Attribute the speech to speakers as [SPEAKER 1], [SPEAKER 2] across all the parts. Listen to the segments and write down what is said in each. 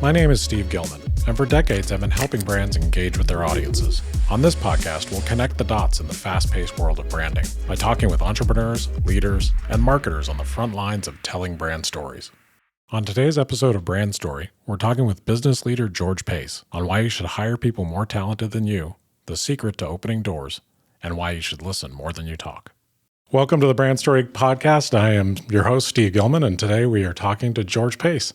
[SPEAKER 1] My name is Steve Gilman, and for decades I've been helping brands engage with their audiences. On this podcast, we'll connect the dots in the fast-paced world of branding by talking with entrepreneurs, leaders, and marketers on the front lines of telling brand stories. On today's episode of Brand Story, we're talking with business leader George Pace on why you should hire people more talented than you, the secret to opening doors, and why you should listen more than you talk. Welcome to the Brand Story podcast. I am your host, Steve Gilman, and today we are talking to George Pace.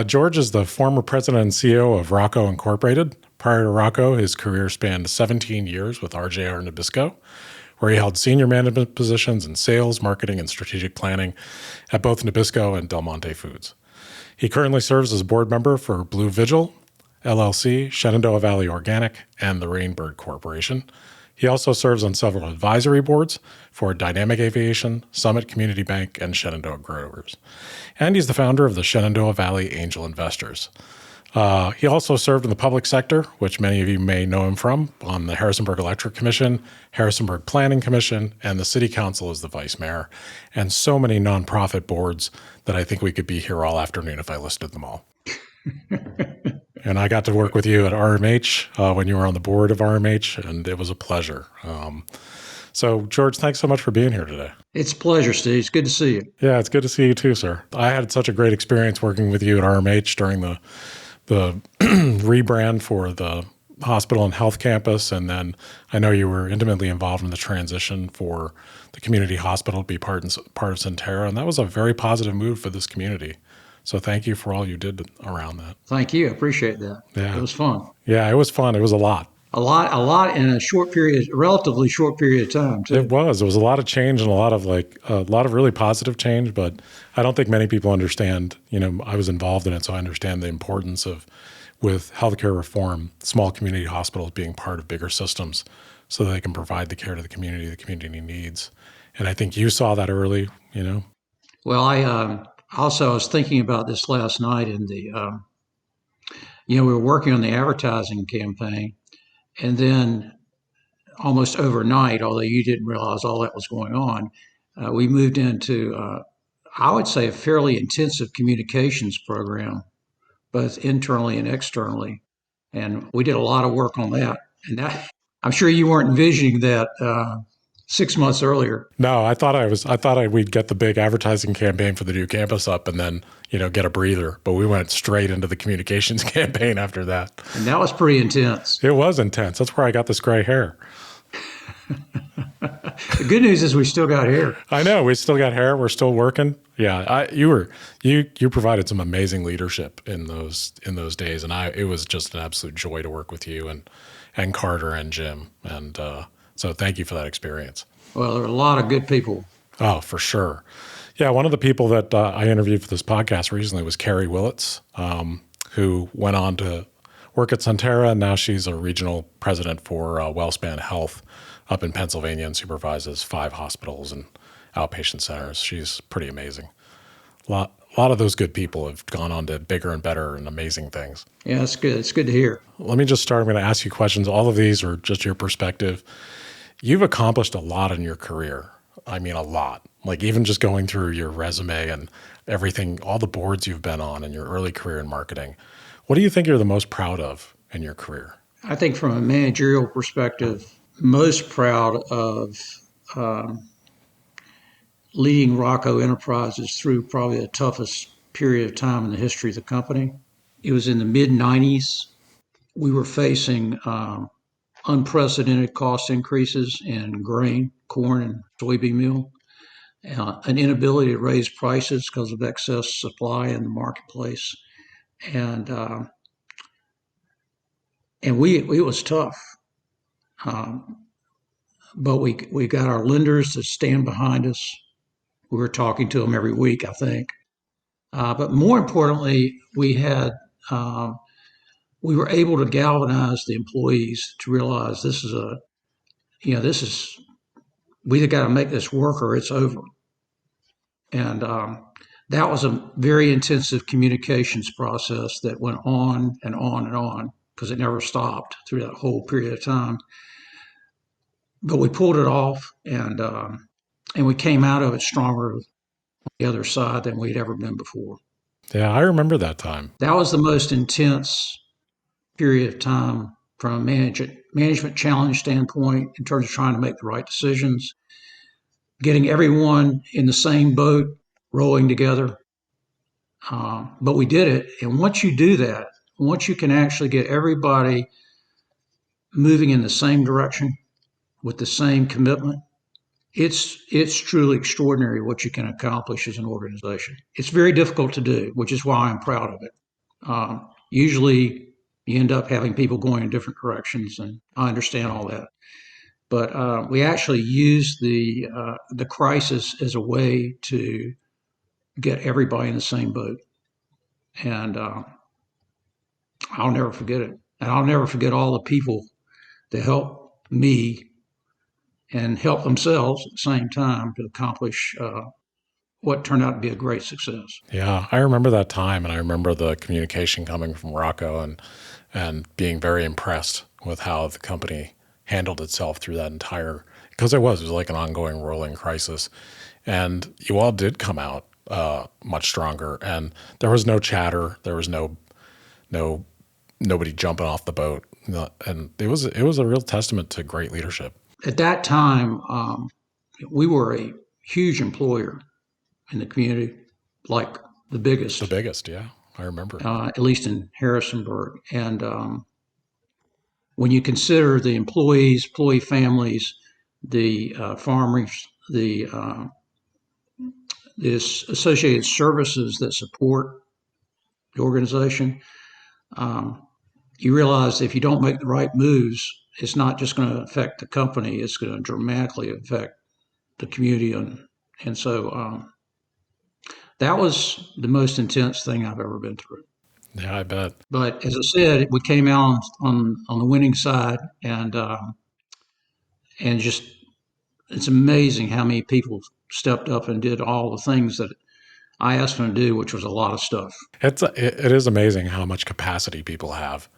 [SPEAKER 1] George is the former president and CEO of Rocco Incorporated. Prior to Rocco, his career spanned 17 years with RJR Nabisco, where he held senior management positions in sales, marketing, and strategic planning at both Nabisco and Del Monte Foods. He currently serves as a board member for Blue Vigil, LLC, Shenandoah Valley Organic, and the Rainbird Corporation. He also serves on several advisory boards for Dynamic Aviation, Summit Community Bank, and Shenandoah Growers. And he's the founder of the Shenandoah Valley Angel Investors. He also served in the public sector, which many of you may know him from, on the Harrisonburg Electric Commission, Harrisonburg Planning Commission, and the City Council as the vice mayor, and so many nonprofit boards that I think we could be here all afternoon if I listed them all. And I got to work with you at RMH when you were on the board of RMH, and it was a pleasure. So, George, thanks so much for being here today.
[SPEAKER 2] It's a pleasure, Steve. It's good to see you.
[SPEAKER 1] Yeah, it's good to see you too, sir. I had such a great experience working with you at RMH during the rebrand for the hospital and health campus, and then I know you were intimately involved in the transition for the community hospital to be part of Centera, and that was a very positive move for this community. So thank you for all you did around that.
[SPEAKER 2] Thank you. I appreciate that. Yeah. It was fun.
[SPEAKER 1] Yeah, it was fun. It was a lot.
[SPEAKER 2] A lot in a relatively short period of time, too.
[SPEAKER 1] It was a lot of change and a lot of really positive change, but I don't think many people understand, I was involved in it, so I understand the importance of, with healthcare reform, small community hospitals being part of bigger systems so that they can provide the care to the community needs. And I think you saw that early,
[SPEAKER 2] Well, I was thinking about this last night in we were working on the advertising campaign, and then almost overnight, although you didn't realize all that was going on, we moved into, I would say, a fairly intensive communications program, both internally and externally. And we did a lot of work on that. And that, I'm sure you weren't envisioning that 6 months earlier.
[SPEAKER 1] No, I thought we'd get the big advertising campaign for the new campus up and then, get a breather. But we went straight into the communications campaign after that.
[SPEAKER 2] And that was pretty intense.
[SPEAKER 1] It was intense. That's where I got this gray hair.
[SPEAKER 2] The good news is we still got hair.
[SPEAKER 1] I know. We still got hair. We're still working. Yeah. You provided some amazing leadership in those days. And it was just an absolute joy to work with you and Carter and Jim. And, so thank you for that experience.
[SPEAKER 2] Well, there are a lot of good people.
[SPEAKER 1] Oh, for sure. Yeah, one of the people that I interviewed for this podcast recently was Carrie Willits, who went on to work at Centera, and now she's a regional president for WellSpan Health up in Pennsylvania and supervises 5 hospitals and outpatient centers. She's pretty amazing. A lot of those good people have gone on to bigger and better and amazing things.
[SPEAKER 2] Yeah, that's good. It's good to hear.
[SPEAKER 1] Let me just start. I'm going to ask you questions. All of these are just your perspective. You've accomplished a lot in your career. I mean, a lot. Like even just going through your resume and everything, all the boards you've been on in your early career in marketing. What do you think you're the most proud of in your career?
[SPEAKER 2] I think from a managerial perspective, most proud of leading Rocco Enterprises through probably the toughest period of time in the history of the company. It was in the mid-90s. We were facing unprecedented cost increases in grain, corn, and soybean meal, an inability to raise prices because of excess supply in the marketplace. And it was tough. But we got our lenders to stand behind us. We were talking to them every week, I think. But more importantly, we were able to galvanize the employees to realize we either got to make this work or it's over. And that was a very intensive communications process that went on and on and on because it never stopped through that whole period of time. But we pulled it off, and we came out of it stronger on the other side than we'd ever been before.
[SPEAKER 1] Yeah, I remember that time.
[SPEAKER 2] That was the most intense period of time from a management challenge standpoint in terms of trying to make the right decisions, getting everyone in the same boat, rowing together. But we did it. And once you do that, once you can actually get everybody moving in the same direction with the same commitment, it's truly extraordinary what you can accomplish as an organization. It's very difficult to do, which is why I'm proud of it. Usually, you end up having people going in different directions, and I understand all that. But we actually used the crisis as a way to get everybody in the same boat, and I'll never forget it. And I'll never forget all the people that helped me and help themselves at the same time to accomplish what turned out to be a great success.
[SPEAKER 1] Yeah, I remember that time, and I remember the communication coming from Rocco, and being very impressed with how the company handled itself through that entire, because it was like an ongoing rolling crisis, and you all did come out much stronger, and there was no chatter, there was no nobody jumping off the boat, and it was a real testament to great leadership.
[SPEAKER 2] At that time, we were a huge employer in the community, like the
[SPEAKER 1] The
[SPEAKER 2] biggest,
[SPEAKER 1] biggest, yeah, I remember.
[SPEAKER 2] at least in Harrisonburg. And when you consider the employees, employee families, the farmers, this associated services that support the organization, um, you realize if you don't make the right moves, it's not just going to affect the company; it's going to dramatically affect the community, and so that was the most intense thing I've ever been through.
[SPEAKER 1] Yeah, I bet.
[SPEAKER 2] But as I said, we came out on the winning side, and just it's amazing how many people stepped up and did all the things that I asked them to do, which was a lot of stuff.
[SPEAKER 1] It is amazing how much capacity people have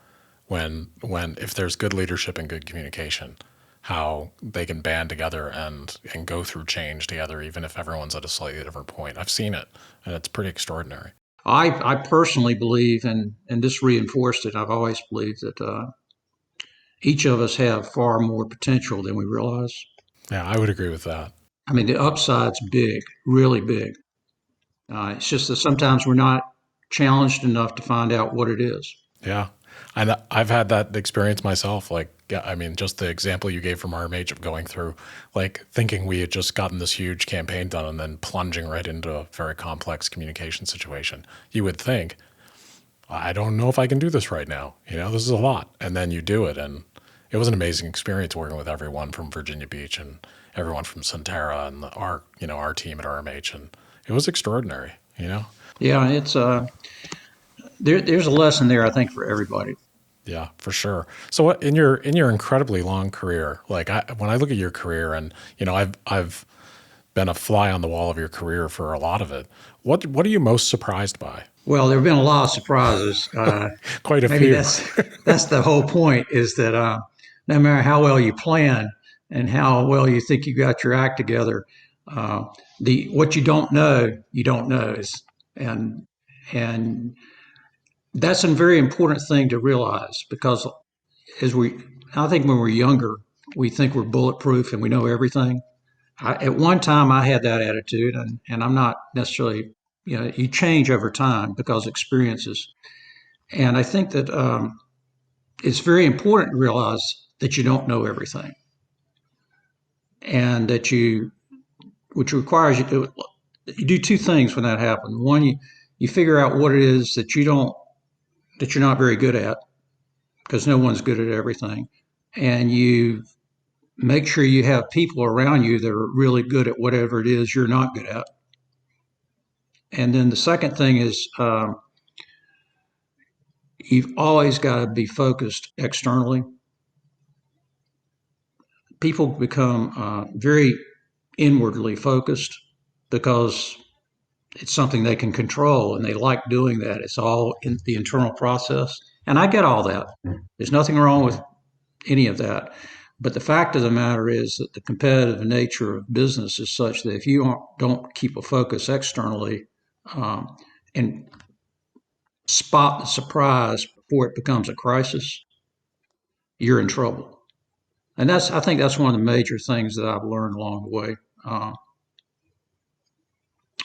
[SPEAKER 1] when if there's good leadership and good communication, how they can band together and go through change together, even if everyone's at a slightly different point. I've seen it, and it's pretty extraordinary.
[SPEAKER 2] I personally believe, and this reinforced it. I've always believed that each of us have far more potential than we realize.
[SPEAKER 1] Yeah, I would agree with that.
[SPEAKER 2] I mean, the upside's big, really big. It's just that sometimes we're not challenged enough to find out what it is.
[SPEAKER 1] Yeah. And I've had that experience myself. Like, yeah, I mean, just the example you gave from RMH of going through, like thinking we had just gotten this huge campaign done and then plunging right into a very complex communication situation. You would think, I don't know if I can do this right now. This is a lot. And then you do it. And it was an amazing experience working with everyone from Virginia Beach and everyone from Centera and our team at RMH. And it was extraordinary.
[SPEAKER 2] Yeah, it's there's a lesson there, I think, for everybody.
[SPEAKER 1] Yeah, for sure. So what in your incredibly long career, like when I look at your career, and I've been a fly on the wall of your career for a lot of it. What are you most surprised by?
[SPEAKER 2] Well, there have been a lot of surprises.
[SPEAKER 1] Quite a
[SPEAKER 2] Maybe
[SPEAKER 1] few.
[SPEAKER 2] that's the whole point is that no matter how well you plan and how well you think you got your act together, uh, the what you don't know is and and that's a very important thing to realize because as I think when we're younger, we think we're bulletproof and we know everything. At one time, I had that attitude, and I'm not necessarily, you change over time because experiences. And I think that it's very important to realize that you don't know everything, and which requires you do two things when that happens. One, you figure out what it is that you're not very good at, because no one's good at everything, and you make sure you have people around you that are really good at whatever it is you're not good at. And then the second thing is you've always got to be focused externally. People become very inwardly focused because it's something they can control and they like doing that. It's all in the internal process. And I get all that. There's nothing wrong with any of that. But the fact of the matter is that the competitive nature of business is such that if you don't keep a focus externally, and spot the surprise before it becomes a crisis, you're in trouble. And I think that's one of the major things that I've learned along the way,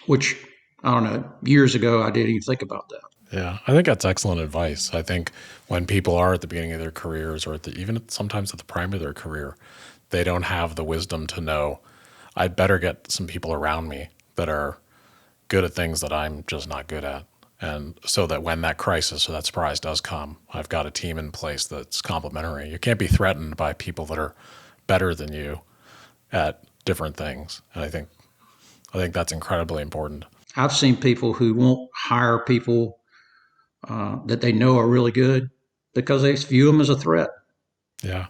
[SPEAKER 2] which I don't know, years ago, I didn't even think about that.
[SPEAKER 1] Yeah, I think that's excellent advice. I think when people are at the beginning of their careers, or even sometimes at the prime of their career, they don't have the wisdom to know, I'd better get some people around me that are good at things that I'm just not good at. And so that when that crisis or that surprise does come, I've got a team in place that's complementary. You can't be threatened by people that are better than you at different things. And I think that's incredibly important.
[SPEAKER 2] I've seen people who won't hire people that they know are really good because they view them as a threat.
[SPEAKER 1] Yeah,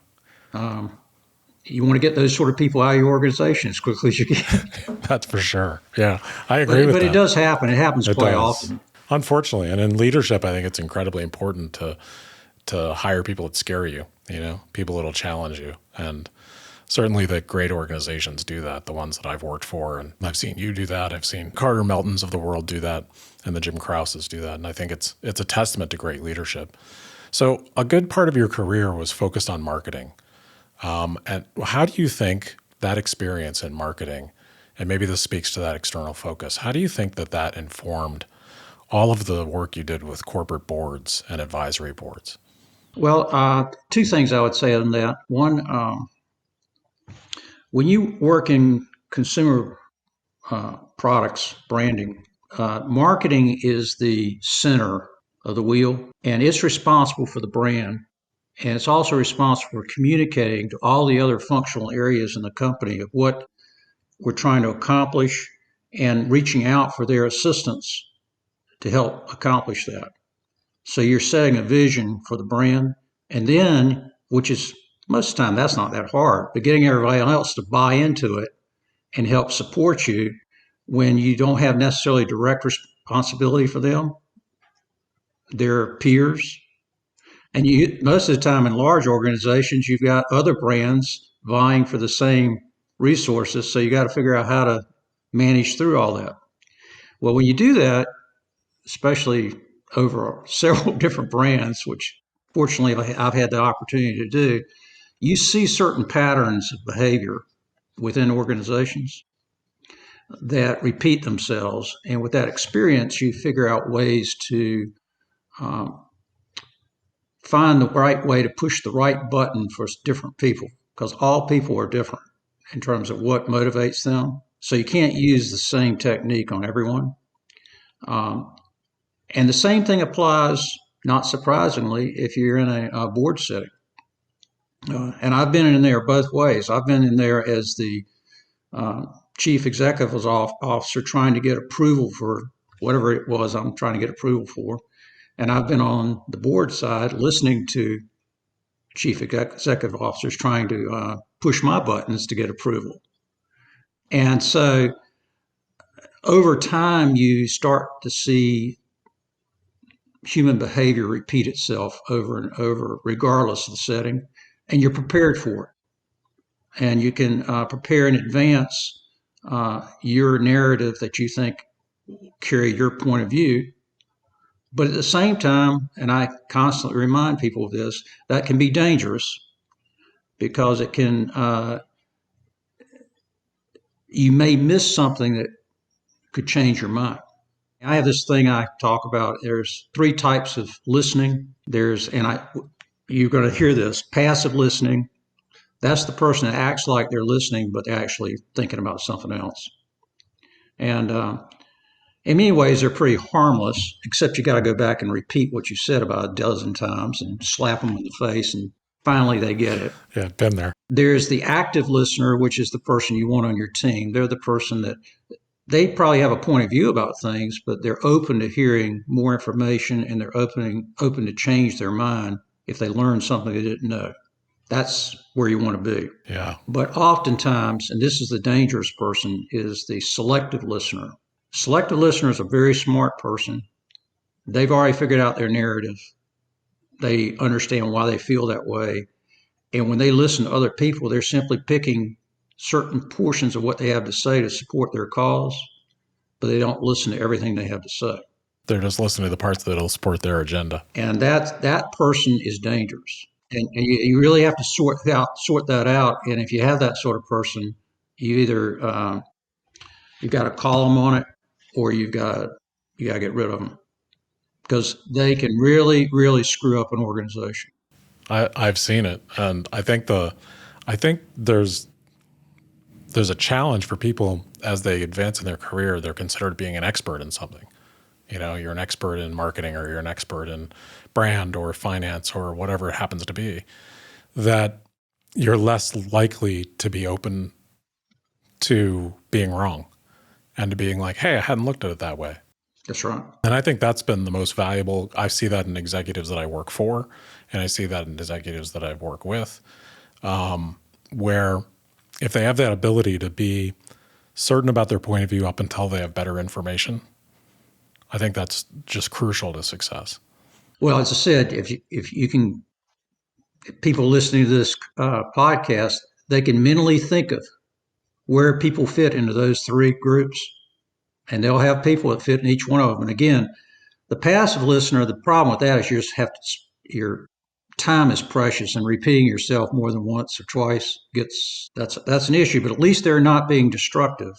[SPEAKER 2] You want to get those sort of people out of your organization as quickly as you can.
[SPEAKER 1] that's for sure. Yeah, I agree with
[SPEAKER 2] But it
[SPEAKER 1] that.
[SPEAKER 2] does happen. It happens
[SPEAKER 1] It
[SPEAKER 2] quite
[SPEAKER 1] does.
[SPEAKER 2] often.
[SPEAKER 1] Unfortunately, and in leadership, I think it's incredibly important to hire people that scare you. People that'll challenge you, and certainly the great organizations do that. The ones that I've worked for, and I've seen you do that. I've seen Carter Meltons of the world do that, and the Jim Krauses do that. And I think it's a testament to great leadership. So a good part of your career was focused on marketing. And how do you think that experience in marketing, and maybe this speaks to that external focus, how do you think that informed all of the work you did with corporate boards and advisory boards?
[SPEAKER 2] Well, two things I would say on that. One, when you work in consumer products, branding, marketing is the center of the wheel, and it's responsible for the brand. And it's also responsible for communicating to all the other functional areas in the company of what we're trying to accomplish and reaching out for their assistance to help accomplish that. So you're setting a vision for the brand, and then, which is most of the time that's not that hard, but getting everybody else to buy into it and help support you when you don't have necessarily direct responsibility for them, their peers. And most of the time in large organizations, you've got other brands vying for the same resources. So you got to figure out how to manage through all that. Well, when you do that, especially over several different brands, which fortunately I've had the opportunity to do, you see certain patterns of behavior within organizations that repeat themselves. And with that experience, you figure out ways to um, find the right way to push the right button for different people because all people are different in terms of what motivates them. So you can't use the same technique on everyone. Um, and the same thing applies, not surprisingly, if you're in a board setting. And I've been in there both ways. I've been in there as the uh, chief executive officer trying to get approval for whatever it was I'm trying to get approval for. And I've been on the board side listening to chief executive officers trying to push my buttons to get approval. And so over time, you start to see human behavior repeat itself over and over, regardless of the setting, and you're prepared for it. And you can prepare in advance your narrative that you think carry your point of view. But at the same time, and I constantly remind people of this, that can be dangerous because it can you may miss something that could change your mind. I have this thing I talk about. There's three types of listening. You're going to hear this: passive listening. That's the person that acts like they're listening, but they're actually thinking about something else. And in many ways, they're pretty harmless, except you got to go back and repeat what you said about a dozen times and slap them in the face, and finally they get it.
[SPEAKER 1] Yeah, been there.
[SPEAKER 2] There's the active listener, which is the person you want on your team. They're the person that they probably have a point of view about things, but they're open to hearing more information and they're open to change their mind if they learn something they didn't know. That's where you want to be.
[SPEAKER 1] Yeah.
[SPEAKER 2] But oftentimes, and this is the dangerous person, is the selective listener. Selective listener is a very smart person. They've already figured out their narrative. They understand why they feel that way. And when they listen to other people, they're simply picking certain portions of what they have to say to support their cause, but they don't listen to everything they have to say.
[SPEAKER 1] They're just listening to the parts that'll support their agenda.
[SPEAKER 2] And that person is dangerous. And you really have to sort that out. And if you have that sort of person, you either you've got to call them on it, or you got to get rid of them, because they can really screw up an organization.
[SPEAKER 1] I've seen it, and I think there's a challenge for people as they advance in their career. They're considered being an expert in something. You know, you're an expert in marketing, or you're an expert in brand or finance or whatever it happens to be. That you're less likely to be open to being wrong and to being like, hey, I hadn't looked at it that way.
[SPEAKER 2] That's right.
[SPEAKER 1] And I think that's been the most valuable. I see that in executives that I work for, and I see that in executives that I work with, where if they have that ability to be certain about their point of view up until they have better information, I think that's just crucial to success.
[SPEAKER 2] Well, as I said, if you can, people listening to this podcast, they can mentally think of where people fit into those three groups, and they'll have people that fit in each one of them. And again, the passive listener, the problem with that is you just have to, your time is precious, and repeating yourself more than once or twice that's an issue. But at least they're not being destructive.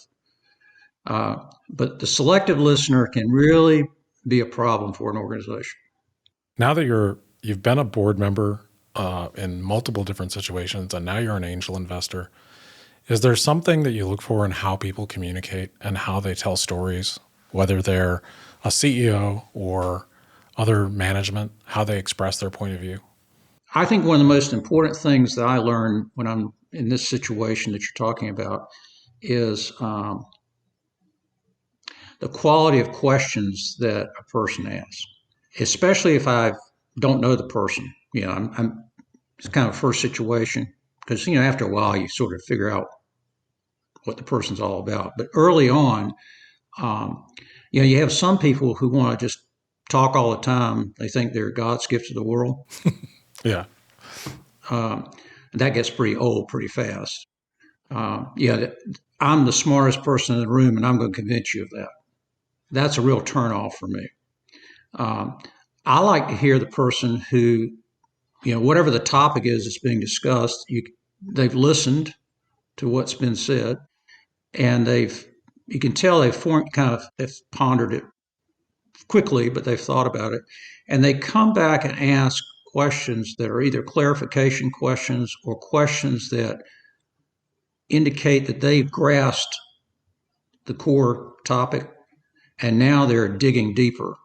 [SPEAKER 2] But the selective listener can really be a problem for an organization.
[SPEAKER 1] Now that you've been a board member in multiple different situations, and now you're an angel investor, is there something that you look for in how people communicate and how they tell stories, whether they're a CEO or other management, how they express their point of view?
[SPEAKER 2] I think one of the most important things that I learned when I'm in this situation that you're talking about is the quality of questions that a person asks, especially if I don't know the person. You know, it's kind of a first situation, because after a while you sort of figure out what the person's all about. But early on, um, you have some people who want to just talk all the time. They think they're God's gift to the world.
[SPEAKER 1] Yeah.
[SPEAKER 2] Um, that gets pretty old pretty fast. Yeah, I'm the smartest person in the room, and I'm going to convince you of that. That's a real turnoff for me. Um, I like to hear the person who, whatever the topic is that's being discussed, they've listened to what's been said, and you can tell they've pondered it quickly, but they've thought about it, and they come back and ask questions that are either clarification questions or questions that indicate that they've grasped the core topic, and now they're digging deeper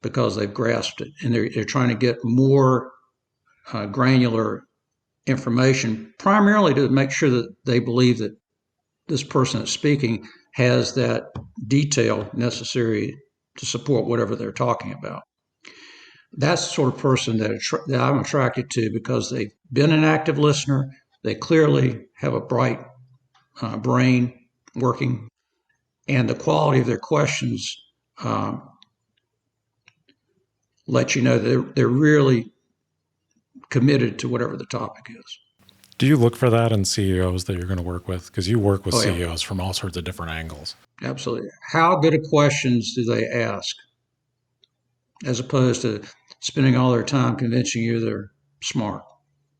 [SPEAKER 2] because they've grasped it, and they're trying to get more granular information, primarily to make sure that they believe that this person that's speaking has that detail necessary to support whatever they're talking about. That's the sort of person that I'm attracted to, because they've been an active listener. They clearly have a bright brain working, and the quality of their questions um, let you know they're really committed to whatever the topic is.
[SPEAKER 1] Do you look for that in CEOs that you're going to work with? Because you work with
[SPEAKER 2] Oh, yeah.
[SPEAKER 1] CEOs from all sorts of different angles.
[SPEAKER 2] Absolutely. How good of questions do they ask, as opposed to spending all their time convincing you they're smart?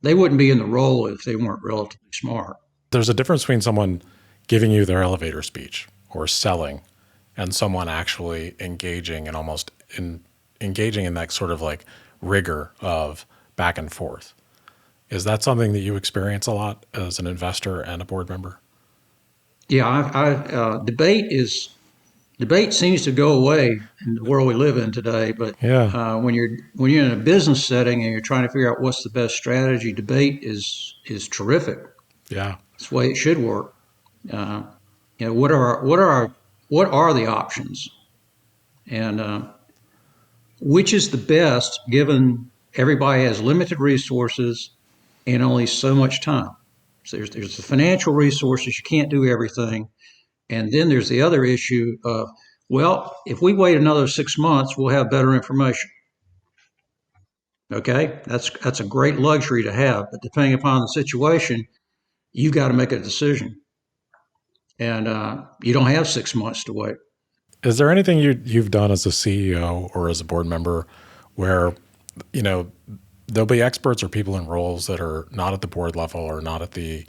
[SPEAKER 2] They wouldn't be in the role if they weren't relatively smart.
[SPEAKER 1] There's a difference between someone giving you their elevator speech or selling and someone actually engaging and engaging in that sort of like rigor of back and forth. Is that something that you experience a lot as an investor and a board member?
[SPEAKER 2] Yeah, debate seems to go away in the world we live in today. But
[SPEAKER 1] Yeah.
[SPEAKER 2] when you're in a business setting and you're trying to figure out what's the best strategy, debate is terrific.
[SPEAKER 1] Yeah.
[SPEAKER 2] It's the way it should work. Uh, what are the options, and which is the best, given everybody has limited resources and only so much time. So there's the financial resources, you can't do everything, and then there's the other issue of, well, if we wait another 6 months, we'll have better information. Okay, that's a great luxury to have, but depending upon the situation, you've got to make a decision, and you don't have 6 months to wait.
[SPEAKER 1] Is there anything you've done as a CEO or as a board member where, you know, there'll be experts or people in roles that are not at the board level or not at the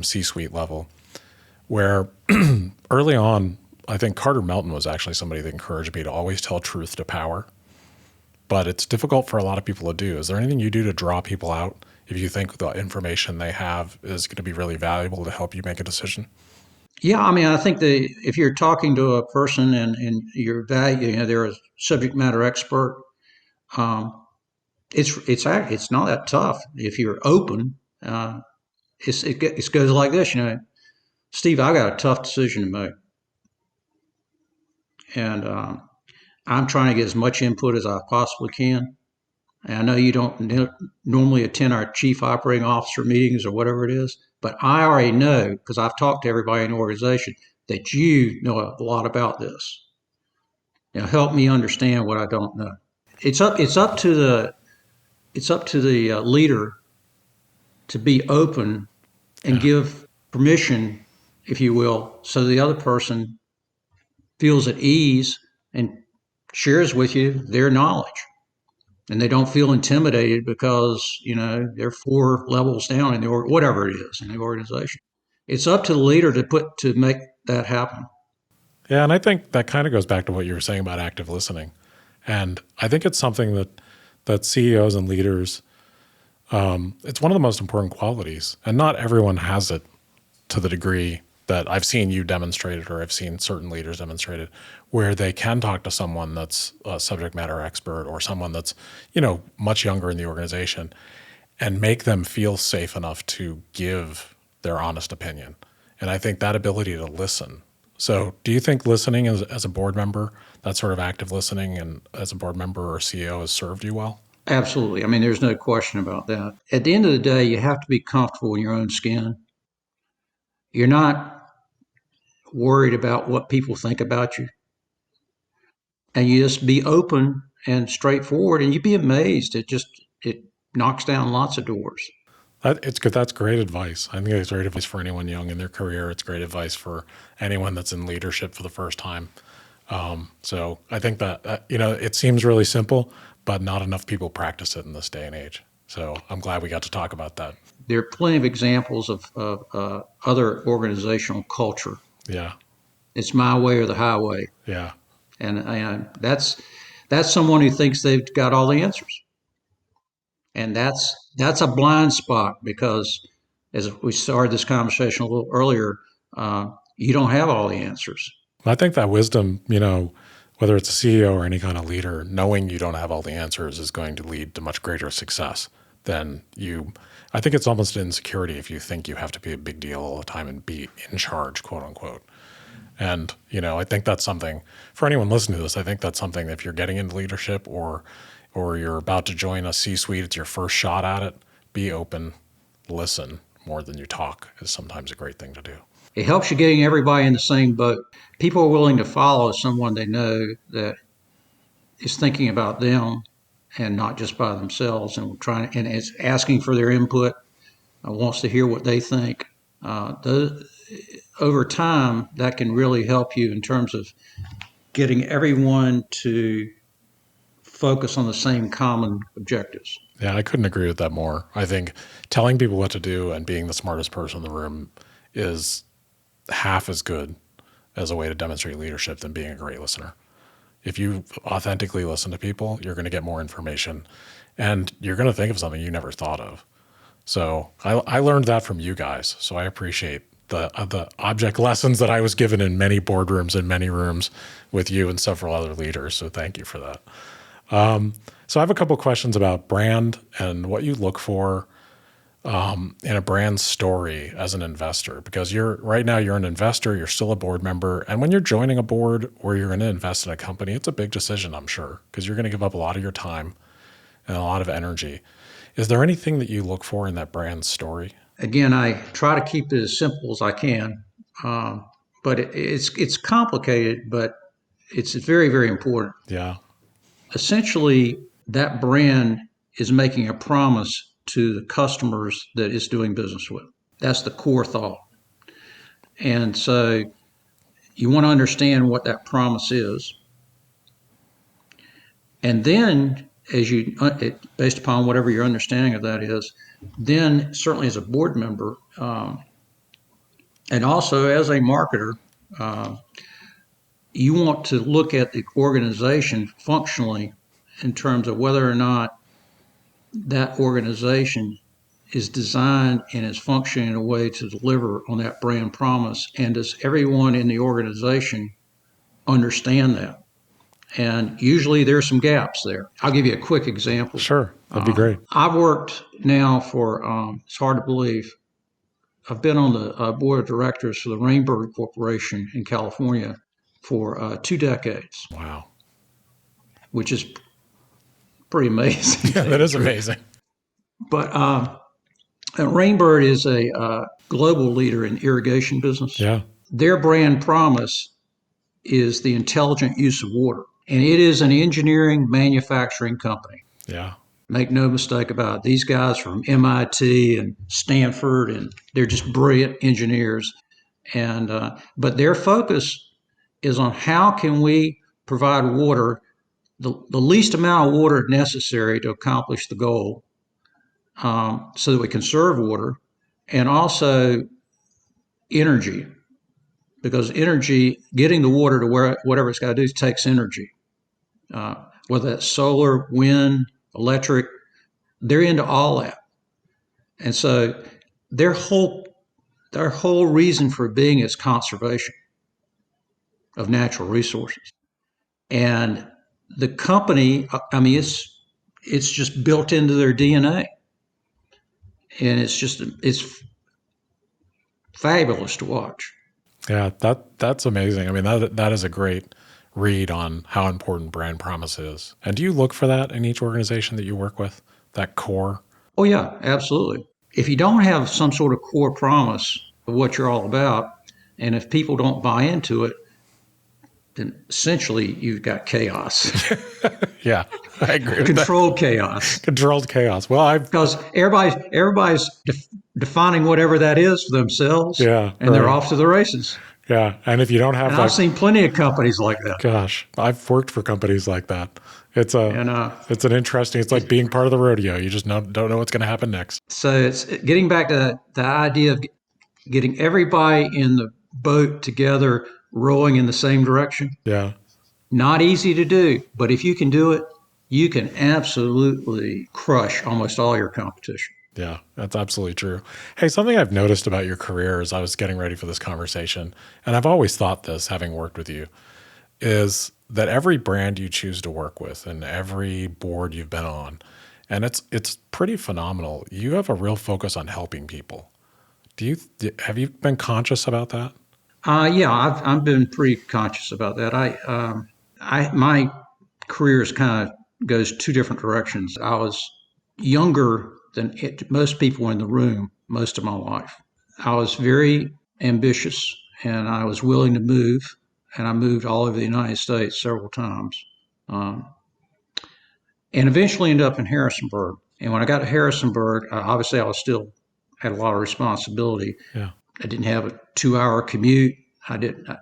[SPEAKER 1] C-suite level, where early on, I think Carter Melton was actually somebody that encouraged me to always tell truth to power, but it's difficult for a lot of people to do. Is there anything you do to draw people out if you think the information they have is going to be really valuable to help you make a decision?
[SPEAKER 2] Yeah, I mean, I think if you're talking to a person and you're they're a subject matter expert. Um, it's not that tough if you're open. It goes like this, Steve. I got a tough decision to make, and I'm trying to get as much input as I possibly can. And I know you don't normally attend our chief operating officer meetings or whatever it is, but I already know because I've talked to everybody in the organization that you know a lot about this. Help me understand what I don't know. It's up to the leader to be open and
[SPEAKER 1] Yeah.
[SPEAKER 2] give permission, if you will, so the other person feels at ease and shares with you their knowledge. And they don't feel intimidated because, they're 4 levels down in whatever it is in the organization. It's up to the leader to make that happen.
[SPEAKER 1] Yeah, and I think that kind of goes back to what you were saying about active listening. And I think it's something that CEOs and leaders, it's one of the most important qualities. And not everyone has it to the degree that I've seen you demonstrate it or I've seen certain leaders demonstrate it, where they can talk to someone that's a subject matter expert or someone that's, much younger in the organization and make them feel safe enough to give their honest opinion. And I think that ability to listen. So do you think listening as a board member, that sort of active listening and as a board member or CEO has served you well?
[SPEAKER 2] Absolutely. I mean, there's no question about that. At the end of the day, you have to be comfortable in your own skin. You're not worried about what people think about you. And you just be open and straightforward, and you'd be amazed. It knocks down lots of doors.
[SPEAKER 1] It's good. That's great advice. I think it's great advice for anyone young in their career. It's great advice for anyone that's in leadership for the first time. So I think that, it seems really simple, but not enough people practice it in this day and age. So I'm glad we got to talk about that.
[SPEAKER 2] There are plenty of examples of other organizational culture.
[SPEAKER 1] Yeah.
[SPEAKER 2] It's my way or the highway,
[SPEAKER 1] Yeah.
[SPEAKER 2] and that's someone who thinks they've got all the answers, and that's a blind spot because, as we started this conversation a little earlier, you don't have all the answers.
[SPEAKER 1] I think that wisdom, whether it's a CEO or any kind of leader, knowing you don't have all the answers is going to lead to much greater success than you. I think it's almost insecurity if you think you have to be a big deal all the time and be in charge, quote unquote. And, I think that's something for anyone listening to this. I think that's something if you're getting into leadership or you're about to join a C-suite, it's your first shot at it, be open, listen more than you talk is sometimes a great thing to do.
[SPEAKER 2] It helps you getting everybody in the same boat. People are willing to follow someone they know that is thinking about them and not just by themselves, and is asking for their input, wants to hear what they think. Over time, that can really help you in terms of getting everyone to focus on the same common objectives.
[SPEAKER 1] Yeah, I couldn't agree with that more. I think telling people what to do and being the smartest person in the room is half as good as a way to demonstrate leadership than being a great listener. If you authentically listen to people, you're going to get more information and you're going to think of something you never thought of. So I learned that from you guys. So I appreciate the object lessons that I was given in many boardrooms and many rooms with you and several other leaders. So thank you for that. So I have a couple questions about brand and what you look for in a brand story as an investor, because right now you're an investor, you're still a board member. And when you're joining a board or you're going to invest in a company, it's a big decision, I'm sure, because you're going to give up a lot of your time and a lot of energy. Is there anything that you look for in that brand story?
[SPEAKER 2] Again, I try to keep it as simple as I can, but it's complicated, but it's very, very important.
[SPEAKER 1] Yeah.
[SPEAKER 2] Essentially, that brand is making a promise to the customers that it's doing business with. That's the core thought. And so You want to understand what that promise is. And then, based upon whatever your understanding of that is, then certainly as a board member, and also as a marketer, you want to look at the organization functionally in terms of whether or not that organization is designed and is functioning in a way to deliver on that brand promise. And does everyone in the organization understand that? And usually there's some gaps there. I'll give you a quick example.
[SPEAKER 1] Sure, that'd be great.
[SPEAKER 2] I've worked now for, it's hard to believe, I've been on the board of directors for the Rainbird Corporation in California for 2 decades.
[SPEAKER 1] Wow.
[SPEAKER 2] Which is pretty amazing.
[SPEAKER 1] Yeah, that is amazing.
[SPEAKER 2] But Rainbird is a global leader in irrigation business.
[SPEAKER 1] Yeah.
[SPEAKER 2] Their brand promise is the intelligent use of water. And it is an engineering manufacturing company.
[SPEAKER 1] Yeah.
[SPEAKER 2] Make no mistake about it. These guys from MIT and Stanford, and they're just brilliant engineers. And but their focus is on how can we provide water, the least amount of water necessary to accomplish the goal, so that we conserve water, and also energy, because energy, getting the water to whatever it's got to do, takes energy. Whether that's solar, wind, electric, they're into all that. And so their whole reason for being is conservation of natural resources. And the company, I mean, it's just built into their DNA, and it's fabulous to watch.
[SPEAKER 1] Yeah, that's amazing. I mean, that is a great read on how important brand promise is. And do you look for that in each organization that you work with, that core?
[SPEAKER 2] Oh yeah, absolutely. If you don't have some sort of core promise of what you're all about, and if people don't buy into it, then essentially you've got chaos.
[SPEAKER 1] Yeah, I agree.
[SPEAKER 2] Controlled chaos.
[SPEAKER 1] Controlled chaos. Well,
[SPEAKER 2] because everybody's defining whatever that is for themselves.
[SPEAKER 1] Yeah,
[SPEAKER 2] and they're off to the races.
[SPEAKER 1] Yeah, and if you don't have,
[SPEAKER 2] I've seen plenty of companies like that.
[SPEAKER 1] Gosh, I've worked for companies like that. It's an interesting. It's like being part of the rodeo. You just don't know what's going to happen next.
[SPEAKER 2] So it's getting back to the idea of getting everybody in the boat together, rowing in the same direction.
[SPEAKER 1] Yeah.
[SPEAKER 2] Not easy to do, but if you can do it, you can absolutely crush almost all your competition.
[SPEAKER 1] Yeah, that's absolutely true. Hey, something I've noticed about your career as I was getting ready for this conversation, and I've always thought this, having worked with you, is that every brand you choose to work with and every board you've been on, and it's pretty phenomenal. You have a real focus on helping people. Have you been conscious about that?
[SPEAKER 2] Yeah, I've been pretty conscious about that. My career is kind of goes 2 different directions. I was younger than most people in the room most of my life. I was very ambitious, and I was willing to move, and I moved all over the United States several times, and eventually ended up in Harrisonburg. And when I got to Harrisonburg, obviously I was still had a lot of responsibility.
[SPEAKER 1] Yeah.
[SPEAKER 2] I didn't have a 2-hour commute.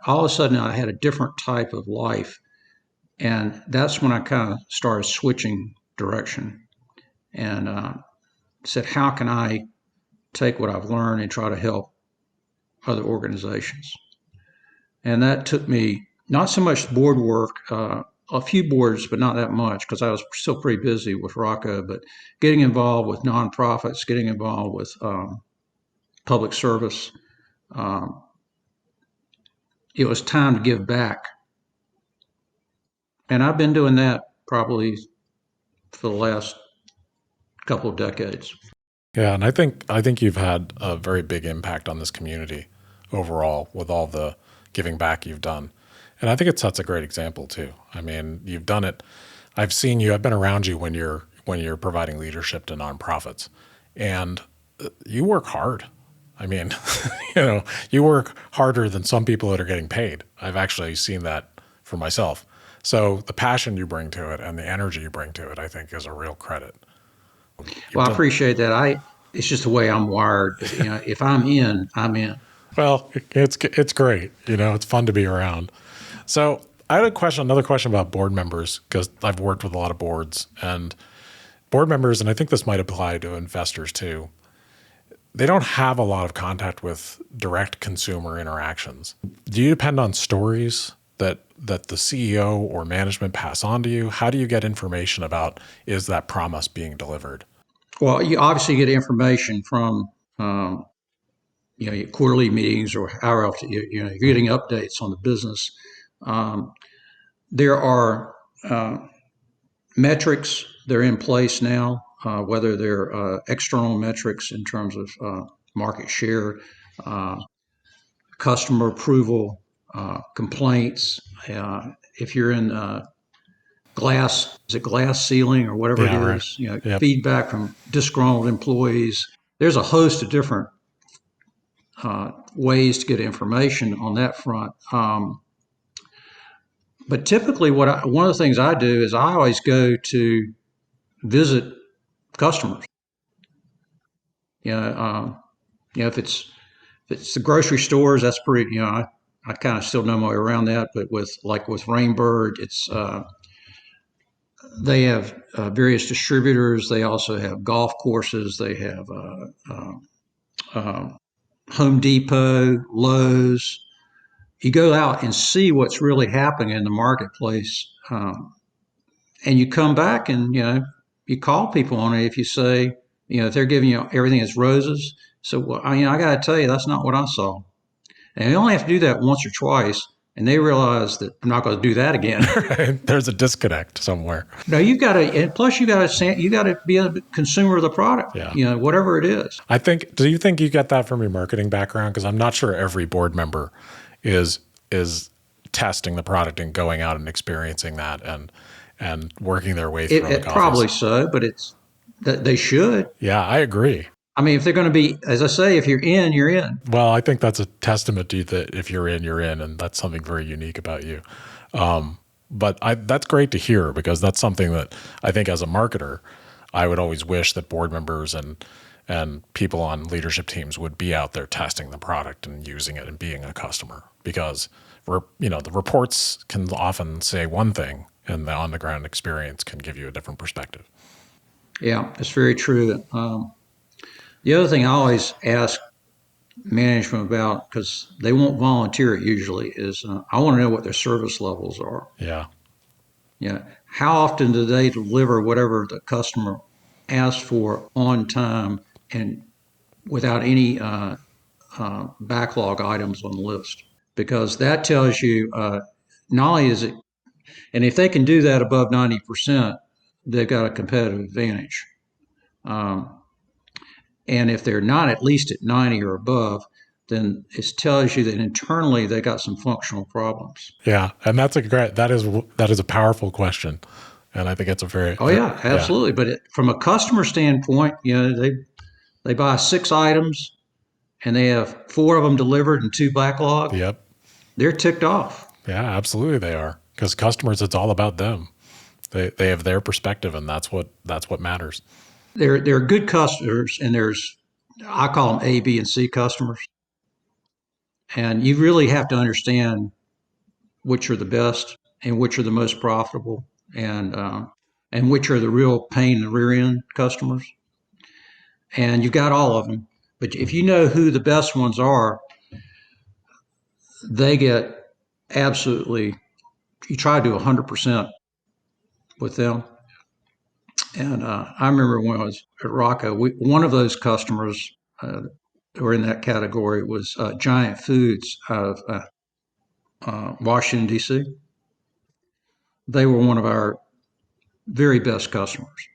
[SPEAKER 2] All of a sudden I had a different type of life. And that's when I kind of started switching direction and said, how can I take what I've learned and try to help other organizations? And that took me not so much board work, a few boards, but not that much because I was still pretty busy with Rocco, but getting involved with nonprofits, getting involved with public service. It was time to give back. And I've been doing that probably for the last couple of decades.
[SPEAKER 1] Yeah, and I think you've had a very big impact on this community overall with all the giving back you've done. And I think it sets a great example too. I mean, you've done it. I've seen you, I've been around you when you're providing leadership to nonprofits, and you work hard. I mean, you work harder than some people that are getting paid. I've actually seen that for myself. So the passion you bring to it and the energy you bring to it, I think, is a real credit.
[SPEAKER 2] Well, I appreciate that. It's just the way I'm wired. If I'm in, I'm in.
[SPEAKER 1] Well, it's great. It's fun to be around. So I had another question about board members, because I've worked with a lot of boards and board members, and I think this might apply to investors too. They don't have a lot of contact with direct consumer interactions. Do you depend on stories that the CEO or management pass on to you? How do you get information about, is that promise being delivered?
[SPEAKER 2] Well, you obviously get information from your quarterly meetings or however else you're getting updates on the business. Um, there are metrics that are in place now, whether they're external metrics in terms of market share, uh, customer approval, complaints. If you're in glass ceiling or whatever it
[SPEAKER 1] Yeah, right.
[SPEAKER 2] is,
[SPEAKER 1] Yep.
[SPEAKER 2] feedback from disgruntled employees. There's a host of different ways to get information on that front. But typically, one of the things I do is I always go to visit customers. You know, um, if it's the grocery stores, that's pretty. I kind of still know my way around that. But with Rainbird, it's they have various distributors. They also have golf courses. They have uh, Home Depot, Lowe's. You go out and see what's really happening in the marketplace, and you come back and you call people on it if you say if they're giving you everything is roses. So well, I got to tell you that's not what I saw, and you only have to do that once or twice, and they realize that I'm not going to do that again.
[SPEAKER 1] There's a disconnect somewhere.
[SPEAKER 2] No, you've got to, and plus you got to be a consumer of the product.
[SPEAKER 1] Yeah.
[SPEAKER 2] Whatever it is.
[SPEAKER 1] Do you think you get that from your marketing background? Because I'm not sure every board member is testing the product and going out and experiencing that and working their way through
[SPEAKER 2] It probably so, but it's that they should.
[SPEAKER 1] Yeah, I agree.
[SPEAKER 2] I mean, if they're going to be, as I say, if you're in, you're in.
[SPEAKER 1] Well, I think that's a testament to you that if you're in, you're in, and that's something very unique about you. But that's great to hear, because that's something that I think as a marketer, I would always wish that board members and people on leadership teams would be out there testing the product and using it and being a customer, because the reports can often say one thing and the on the ground experience can give you a different perspective.
[SPEAKER 2] Yeah, it's very true. The other thing I always ask management about, because they won't volunteer it usually, is I want to know what their service levels are.
[SPEAKER 1] Yeah.
[SPEAKER 2] How often do they deliver whatever the customer asks for on time and without any backlog items on the list? Because that tells you not only is it, and if they can do that above 90%, they've got a competitive advantage. And if they're not at least at 90 or above, then it tells you that internally they got some functional problems.
[SPEAKER 1] Yeah, and that is a powerful question, and I think it's a very
[SPEAKER 2] yeah, absolutely. Yeah. But from a customer standpoint, they buy 6 items and they have 4 of them delivered and 2 backlog.
[SPEAKER 1] Yep,
[SPEAKER 2] they're ticked off.
[SPEAKER 1] Yeah, absolutely they are, because customers, it's all about them. They have their perspective, and that's what matters.
[SPEAKER 2] There are good customers, and I call them A, B, and C customers. And you really have to understand which are the best and which are the most profitable, and which are the real pain in the rear end customers. And you've got all of them. But if you know who the best ones are, they get absolutely, you try to do 100% with them. And I remember when I was at Rocco, one of those customers who were in that category was Giant Foods out of Washington, D.C. They were one of our very best customers.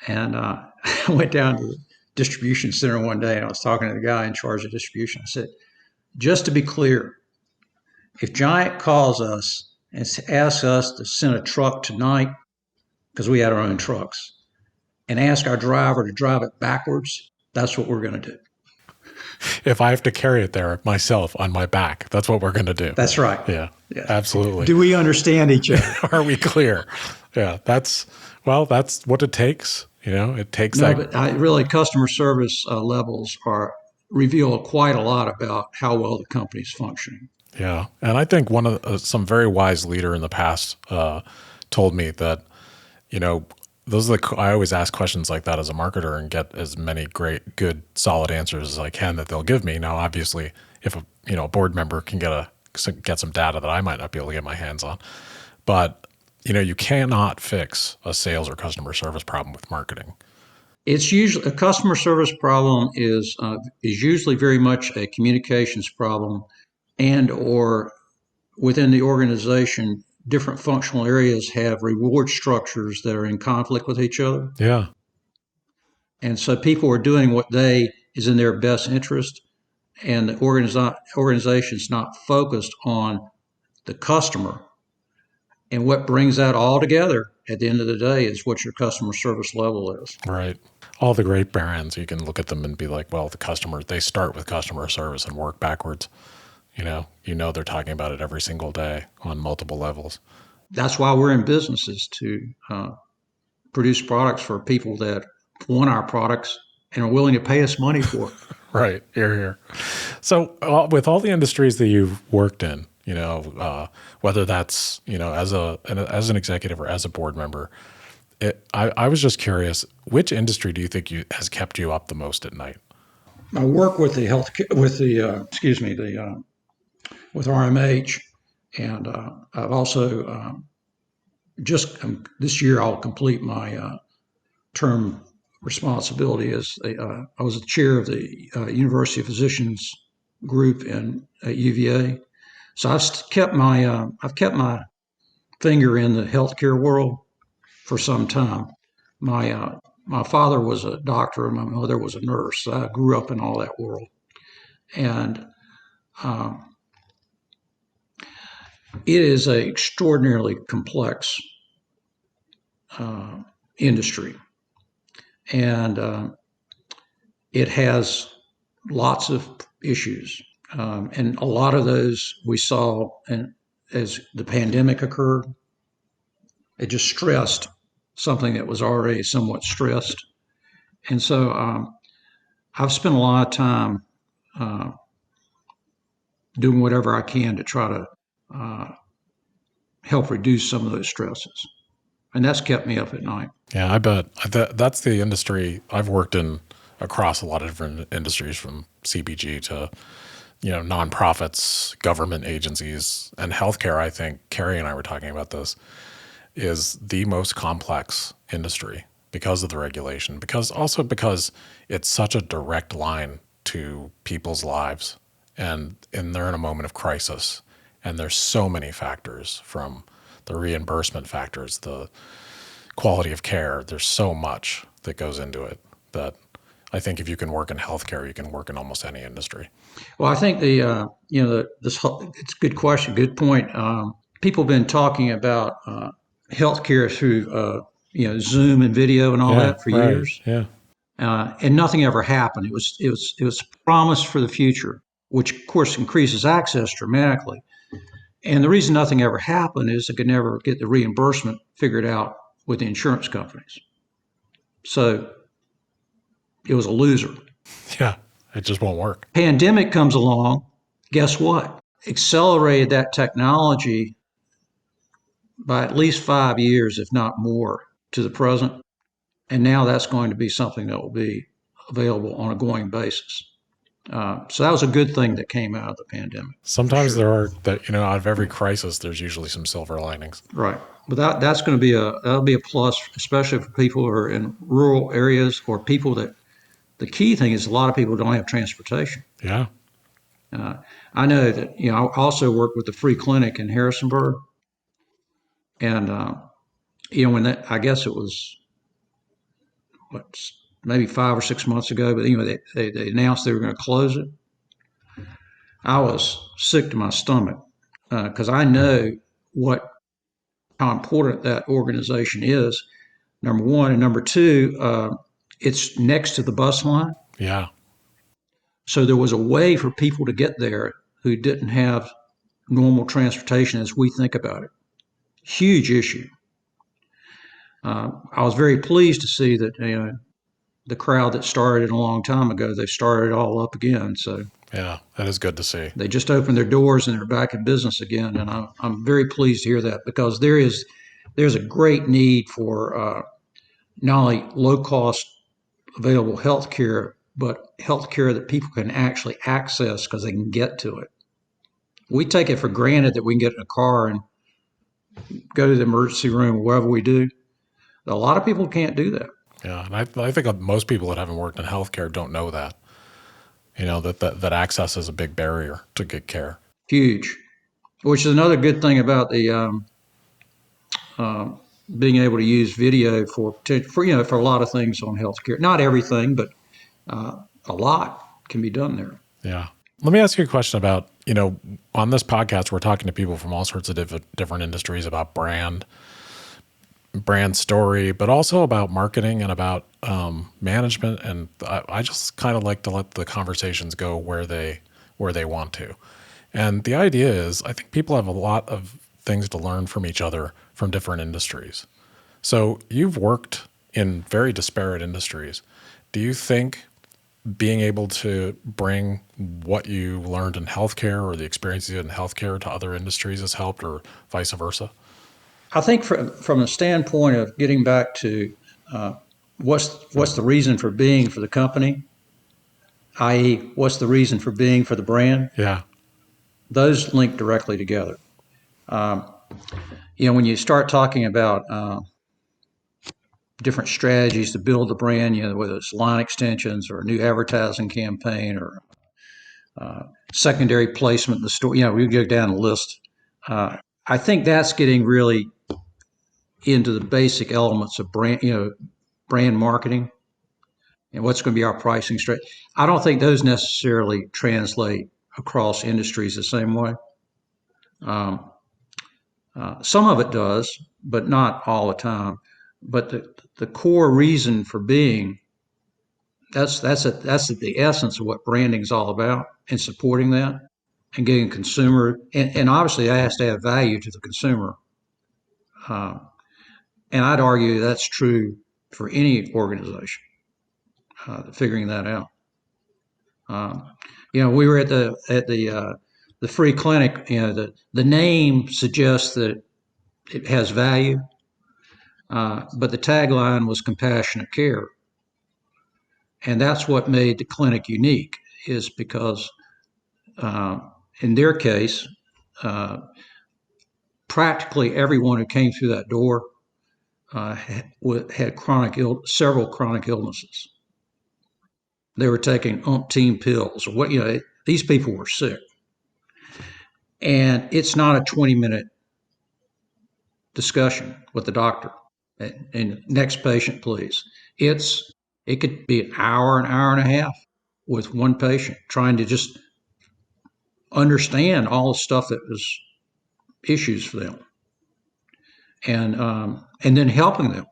[SPEAKER 2] And I went down to the distribution center one day, and I was talking to the guy in charge of distribution. I said, just to be clear, if Giant calls us and asks us to send a truck tonight, because we had our own trucks, and ask our driver to drive it backwards, that's what we're going to do.
[SPEAKER 1] If I have to carry it there myself on my back, that's what we're going to do.
[SPEAKER 2] That's right.
[SPEAKER 1] Yeah, absolutely.
[SPEAKER 2] Do we understand each other?
[SPEAKER 1] Are we clear? Yeah, that's what it takes. It takes that.
[SPEAKER 2] But really, customer service levels are reveal quite a lot about how well the company's functioning.
[SPEAKER 1] Yeah, and I think one of some very wise leader in the past told me that, you know, those are I always ask questions like that as a marketer and get as many great, good, solid answers as I can that they'll give me. Now, obviously, if a board member can get some data that I might not be able to get my hands on, but you cannot fix a sales or customer service problem with marketing.
[SPEAKER 2] It's usually a customer service problem is usually very much a communications problem, and or within the organization, different functional areas have reward structures that are in conflict with each other.
[SPEAKER 1] Yeah,
[SPEAKER 2] And so people are doing what is in their best interest, and the organization's not focused on the customer. And what brings that all together at the end of the day is what your customer service level is.
[SPEAKER 1] right. All the great brands, you can look at them and be like, well, they start with customer service and work backwards. They're talking about it every single day on multiple levels.
[SPEAKER 2] That's why we're in businesses to produce products for people that want our products and are willing to pay us money for it.
[SPEAKER 1] Right. Here. So with all the industries that you've worked in, whether that's, as an executive or as a board member, I was just curious, which industry do you think has kept you up the most at night?
[SPEAKER 2] I work with the health with the excuse me the with RMH, and I've also just this year I'll complete my term responsibility as I was the chair of the University of Physicians group at UVA. So I've kept my finger in the healthcare world for some time. My father was a doctor and my mother was a nurse. So I grew up in all that world, and it is an extraordinarily complex industry, and it has lots of issues, and a lot of those we saw, and as the pandemic occurred, it just stressed something that was already somewhat stressed. And so I've spent a lot of time uh, doing whatever I can to try to uh, help reduce some of those stresses. And that's kept me up at night.
[SPEAKER 1] Yeah, I bet that's the industry I've worked in across a lot of different industries, from CPG to nonprofits, government agencies, and healthcare. I think Carrie and I were talking about this, is the most complex industry because of the regulation, because it's such a direct line to people's lives, and they're in a moment of crisis, and there's so many factors, from the reimbursement factors, the quality of care. There's so much that goes into it that I think if you can work in healthcare, you can work in almost any industry.
[SPEAKER 2] Well, I think it's a good question, good point. People have been talking about healthcare through Zoom and video and all
[SPEAKER 1] Yeah,
[SPEAKER 2] that for
[SPEAKER 1] right.
[SPEAKER 2] years,
[SPEAKER 1] Yeah.
[SPEAKER 2] and nothing ever happened. It was promised for the future, which of course increases access dramatically. And the reason nothing ever happened is they could never get the reimbursement figured out with the insurance companies. So it was a loser.
[SPEAKER 1] Yeah. It just won't work.
[SPEAKER 2] Pandemic comes along. Guess what? Accelerated that technology by at least 5 years, if not more, to the present. And now that's going to be something that will be available on a going basis. So that was a good thing that came out of the pandemic, for
[SPEAKER 1] Sometimes
[SPEAKER 2] sure.
[SPEAKER 1] there are that, out of every crisis, there's usually some silver linings.
[SPEAKER 2] Right. But that's going to be that'll be a plus, especially for people who are in rural areas or people that the key thing is a lot of people don't have transportation.
[SPEAKER 1] Yeah.
[SPEAKER 2] Uh, I know that I also work with the free clinic in Harrisonburg, and when I guess it was what, maybe 5 or 6 months ago, but they announced they were going to close it. I was sick to my stomach because I know what how important that organization is. Number one, and number two, it's next to the bus line,
[SPEAKER 1] Yeah.
[SPEAKER 2] so there was a way for people to get there who didn't have normal transportation as we think about it. Huge issue. I was very pleased to see that the crowd that started it a long time ago, they've started it all up again. So
[SPEAKER 1] Yeah, that is good to see.
[SPEAKER 2] they just opened their doors and they're back in business again. And I'm very pleased to hear that, because there's a great need for not only low cost available health care, but health care that people can actually access because they can get to it. We take it for granted that we can get in a car and go to the emergency room or wherever we do. A lot of people can't do that.
[SPEAKER 1] Yeah, and I think most people that haven't worked in healthcare don't know that. That access is a big barrier to good care.
[SPEAKER 2] Huge, which is another good thing about the being able to use video for a lot of things on healthcare. Not everything, but a lot can be done there.
[SPEAKER 1] Yeah. Let me ask you a question about, on this podcast, we're talking to people from all sorts of different industries about brand story, but also about marketing and about management. And I just kind of like to let the conversations go where they want to. And the idea is, I think people have a lot of things to learn from each other from different industries. So you've worked in very disparate industries. Do you think being able to bring what you learned in healthcare or the experiences in healthcare to other industries has helped, or vice versa?
[SPEAKER 2] I think from a standpoint of getting back to what's the reason for being for the company, i.e., what's the reason for being for the brand,
[SPEAKER 1] Yeah.
[SPEAKER 2] those link directly together. When you start talking about different strategies to build the brand, whether it's line extensions or a new advertising campaign or secondary placement in the store, we go down a list. I think that's getting really into the basic elements of brand marketing and what's going to be our pricing strategy. I don't think those necessarily translate across industries the same way. Some of it does, but not all the time. But the core reason for being, that's the essence of what branding is all about, and supporting that and getting consumer, and obviously that has to add value to the consumer. And I'd argue that's true for any organization, figuring that out. We were at the free clinic. The name suggests that it has value, but the tagline was compassionate care, and that's what made the clinic unique. Is because in their case, practically everyone who came through that door had several chronic illnesses. They were taking umpteen pills. These people were sick. And it's not a 20-minute discussion with the doctor. And next patient, please. It could be an hour and a half with one patient, trying to just understand all the stuff that was issues for them, and then helping them.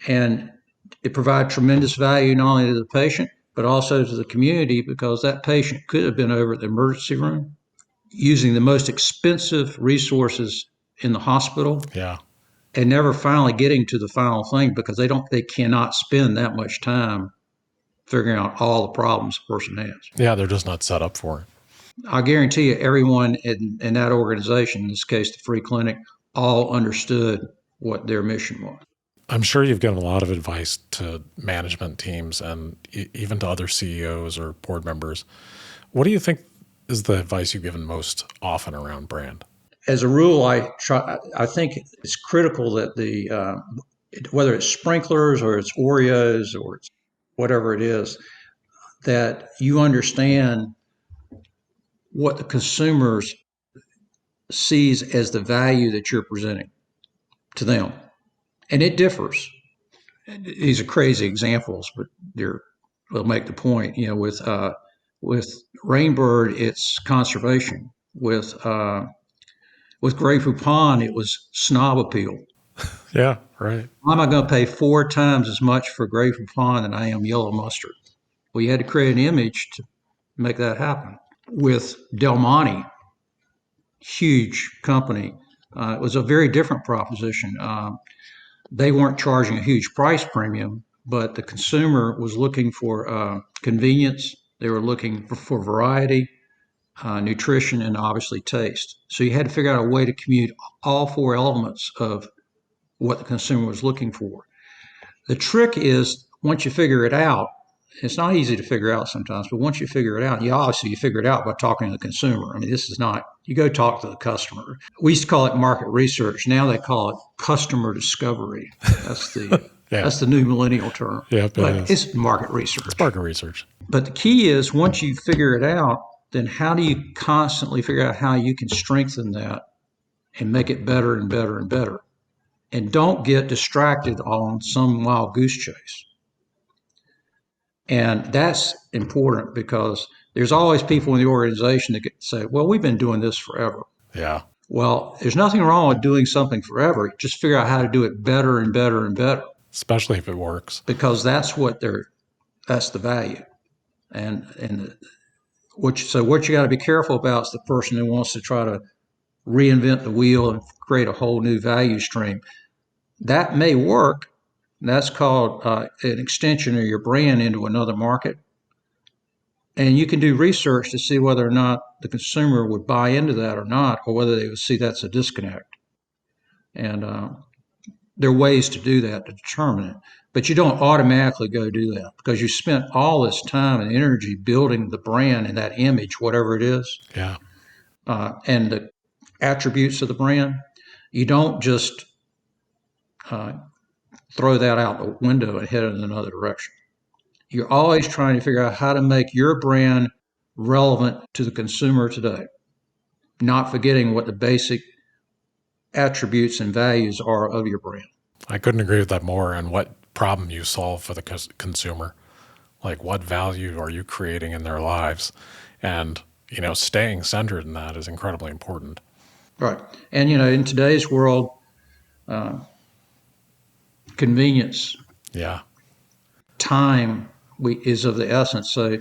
[SPEAKER 2] And it provided tremendous value not only to the patient, but also to the community, because that patient could have been over at the emergency room using the most expensive resources in the hospital.
[SPEAKER 1] Yeah.
[SPEAKER 2] And never finally getting to the final thing, because they cannot spend that much time figuring out all the problems a person has.
[SPEAKER 1] Yeah, they're just not set up for it.
[SPEAKER 2] I guarantee you, everyone in that organization, in this case the free clinic, all understood what their mission was.
[SPEAKER 1] I'm sure you've given a lot of advice to management teams and even to other CEOs or board members. What do you think is the advice you've given most often around brand?
[SPEAKER 2] As a rule, I think it's critical that whether it's sprinklers or it's Oreos or it's whatever it is, that you understand what the consumers sees as the value that you're presenting to them. And it differs. These are crazy examples, but they'll make the point. With Rainbird, it's conservation. With Grey Poupon, it was snob appeal.
[SPEAKER 1] Yeah, right.
[SPEAKER 2] Why am I going to pay 4 times as much for Grey Poupon than I am yellow mustard? Well, you had to create an image to make that happen. With Del Monte, huge company, it was a very different proposition. They weren't charging a huge price premium, but the consumer was looking for convenience. They were looking for variety, nutrition, and obviously taste. So you had to figure out a way to commute all four elements of what the consumer was looking for. The trick is once you figure it out, it's not easy to figure out sometimes, but once you figure it out, you figure it out by talking to the consumer. I mean, this is not, you go talk to the customer. We used to call it market research. Now they call it customer discovery. That's the
[SPEAKER 1] Yeah.
[SPEAKER 2] that's the new millennial term.
[SPEAKER 1] Yep,
[SPEAKER 2] But it's market research.
[SPEAKER 1] It's market research.
[SPEAKER 2] But the key is once you figure it out, then how do you constantly figure out how you can strengthen that and make it better and better and better? And don't get distracted on some wild goose chase. And that's important because there's always people in the organization that say, well, we've been doing this forever.
[SPEAKER 1] Yeah.
[SPEAKER 2] Well, there's nothing wrong with doing something forever. Just figure out how to do it better and better and better.
[SPEAKER 1] Especially if it works.
[SPEAKER 2] Because that's the value. And what you got to be careful about is the person who wants to try to reinvent the wheel and create a whole new value stream. That may work. That's called an extension of your brand into another market. And you can do research to see whether or not the consumer would buy into that or not, or whether they would see that's a disconnect. And there are ways to do that to determine it. But you don't automatically go do that because you spent all this time and energy building the brand and that image, whatever it is.
[SPEAKER 1] Yeah.
[SPEAKER 2] And the attributes of the brand. You don't just throw that out the window and head in another direction. You're always trying to figure out how to make your brand relevant to the consumer today, not forgetting what the basic attributes and values are of your brand.
[SPEAKER 1] I couldn't agree with that more. And what problem you solve for the consumer. Like, what value are you creating in their lives? And, staying centered in that is incredibly important.
[SPEAKER 2] Right. And, in today's world, convenience, time is of the essence. So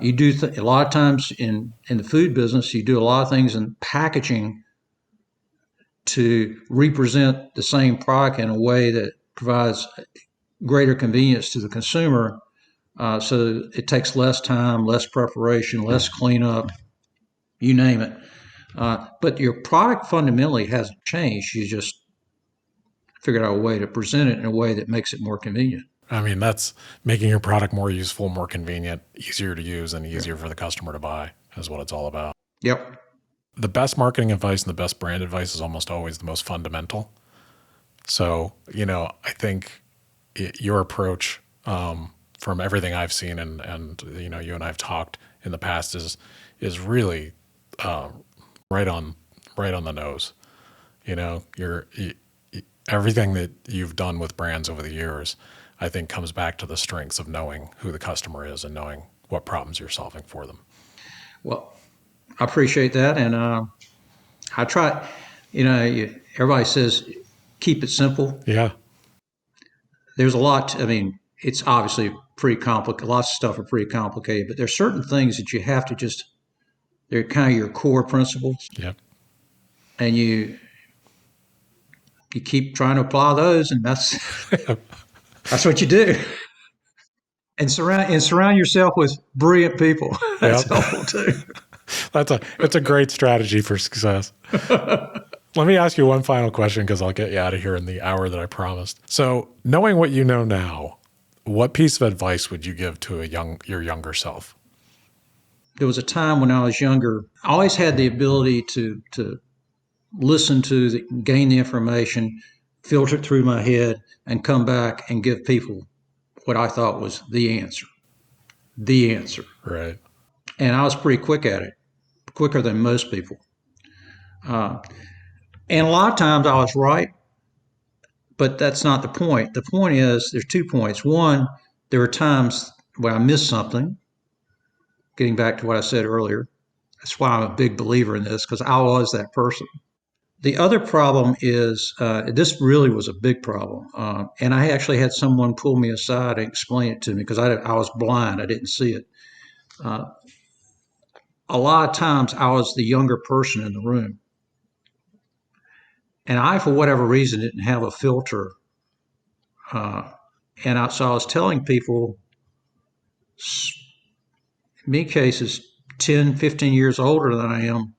[SPEAKER 2] you do a lot of times in the food business, you do a lot of things in packaging to represent the same product in a way that provides greater convenience to the consumer. So it takes less time, less preparation, less cleanup, you name it. But your product fundamentally hasn't changed. You just figured out a way to present it in a way that makes it more convenient.
[SPEAKER 1] I mean, that's making your product more useful, more convenient, easier to use, and easier for the customer to buy is what it's all about.
[SPEAKER 2] Yep.
[SPEAKER 1] The best marketing advice and the best brand advice is almost always the most fundamental. So, I think your approach, from everything I've seen and you and I've talked in the past is really right on the nose. Everything that you've done with brands over the years, I think, comes back to the strengths of knowing who the customer is and knowing what problems you're solving for them.
[SPEAKER 2] Well, I appreciate that. And I try, everybody says, keep it simple.
[SPEAKER 1] Yeah.
[SPEAKER 2] There's a lot, it's obviously pretty complicated. Lots of stuff are pretty complicated, but there's certain things that you have to they're kind of your core principles.
[SPEAKER 1] Yep.
[SPEAKER 2] And you keep trying to apply those, and that's what you do. And surround yourself with brilliant people. That's helpful too.
[SPEAKER 1] It's a great strategy for success. Let me ask you one final question because I'll get you out of here in the hour that I promised. So, knowing what you know now, what piece of advice would you give to your younger self?
[SPEAKER 2] There was a time when I was younger, I always had the ability to listen to, gain the information, filter it through my head, and come back and give people what I thought was the answer. The answer.
[SPEAKER 1] Right.
[SPEAKER 2] And I was pretty quick at it, quicker than most people. And a lot of times I was right, but that's not the point. The point is, there's 2 points. One, there are times when I missed something, getting back to what I said earlier. That's why I'm a big believer in this, because I was that person. The other problem is, this really was a big problem. And I actually had someone pull me aside and explain it to me because I was blind. I didn't see it. A lot of times I was the younger person in the room. And I, for whatever reason, didn't have a filter And so I was telling people, in many cases, 10, 15 years older than I am,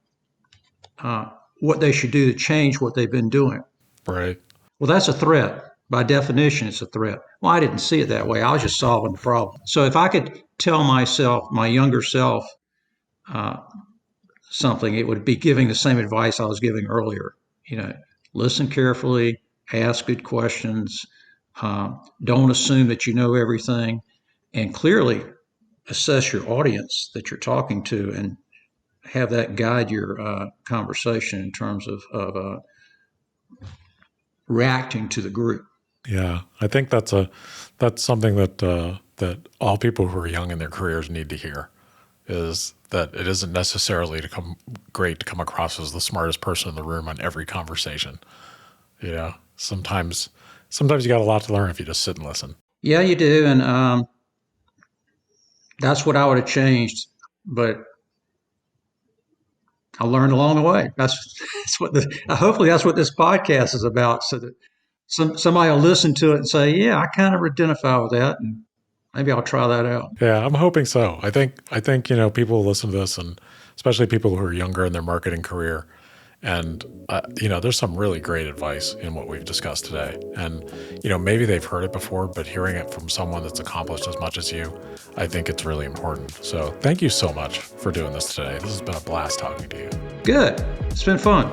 [SPEAKER 2] what they should do to change what they've been doing.
[SPEAKER 1] Right.
[SPEAKER 2] Well, that's a threat. By definition, it's a threat. Well, I didn't see it that way. I was just solving the problem. So if I could tell myself, my younger self, uh, something, it would be giving the same advice I was giving earlier. Listen carefully, ask good questions, don't assume that you know everything, and clearly assess your audience that you're talking to and have that guide your conversation in terms of reacting to the group.
[SPEAKER 1] Yeah, I think that's something that all people who are young in their careers need to hear, is that it isn't necessarily great to come across as the smartest person in the room on every conversation. Sometimes you got a lot to learn if you just sit and listen.
[SPEAKER 2] Yeah, you do, and that's what I would have changed, but I learned along the way. That's what hopefully that's what this podcast is about, so that somebody will listen to it and say, "Yeah, I kind of identify with that," and maybe I'll try that out.
[SPEAKER 1] Yeah, I'm hoping so. I think people listen to this, and especially people who are younger in their marketing career. And, there's some really great advice in what we've discussed today. And, maybe they've heard it before, but hearing it from someone that's accomplished as much as you, I think it's really important. So thank you so much for doing this today. This has been a blast talking to you.
[SPEAKER 2] Good. It's been fun.